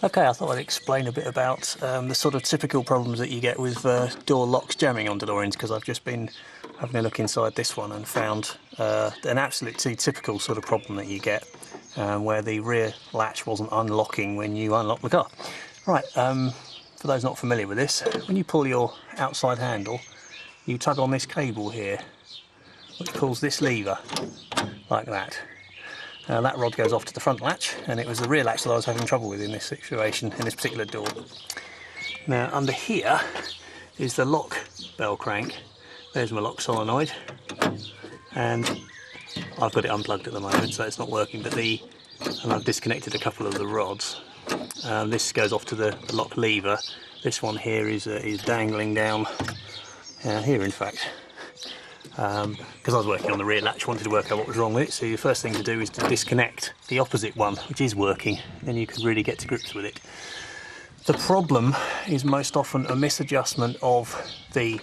Okay, I thought I'd explain a bit about the sort of typical problems that you get with door locks jamming on DeLoreans, because I've just been having a look inside this one and found an absolutely typical sort of problem that you get where the rear latch wasn't unlocking when you unlock the car. Right, for those not familiar with this, when you pull your outside handle, you tug on this cable here, which pulls this lever like that. That rod goes off to the front latch, and it was the rear latch that I was having trouble with in this situation, in this particular door. Now under here is the lock bell crank. There's my lock solenoid, and I've got it unplugged at the moment so it's not working, but and I've disconnected a couple of the rods. This goes off to the lock lever. This one here is dangling down here, in fact. Because I was working on the rear latch, wanted to work out what was wrong with it, so the first thing to do is to disconnect the opposite one, which is working, then you can really get to grips with it. The problem is most often a misadjustment of the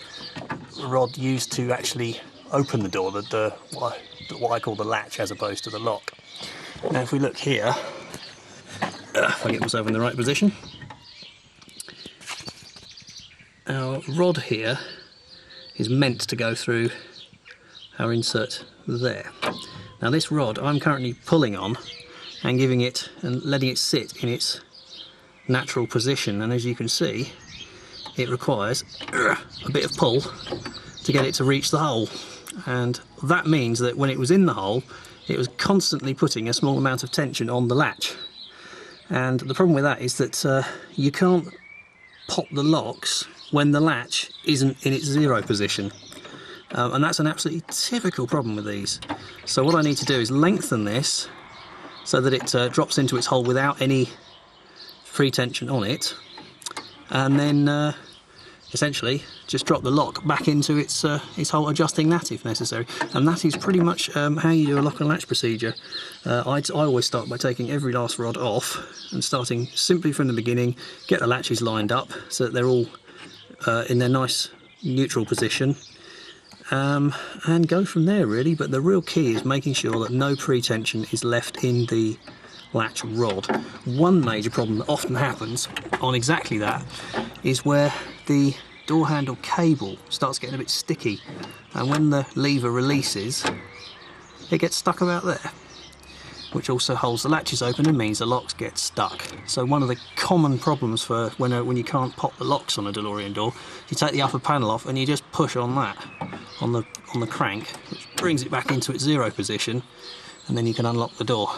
rod used to actually open the door, what I call the latch as opposed to the lock. Now if we look here, if I get myself in the right position, our rod here is meant to go through our insert there. Now this rod I'm currently pulling on and giving it and letting it sit in its natural position, and as you can see it requires a bit of pull to get it to reach the hole, and that means that when it was in the hole it was constantly putting a small amount of tension on the latch. And the problem with that is that you can't pop the locks when the latch isn't in its zero position. And that's an absolutely typical problem with these. So what I need to do is lengthen this so that it drops into its hole without any pre-tension on it, and then essentially just drop the lock back into its hole, adjusting that if necessary. And that is pretty much how you do a lock and latch procedure. I always start by taking every last rod off and starting simply from the beginning, get the latches lined up so that they're all in their nice neutral position. And go from there really, but the real key is making sure that no pre-tension is left in the latch rod. One major problem that often happens on exactly that is where the door handle cable starts getting a bit sticky, and when the lever releases it gets stuck about there, which also holds the latches open and means the locks get stuck. So one of the common problems for when you can't pop the locks on a DeLorean door, you take the upper panel off and you just push on that, on the crank, which brings it back into its zero position, and then you can unlock the door.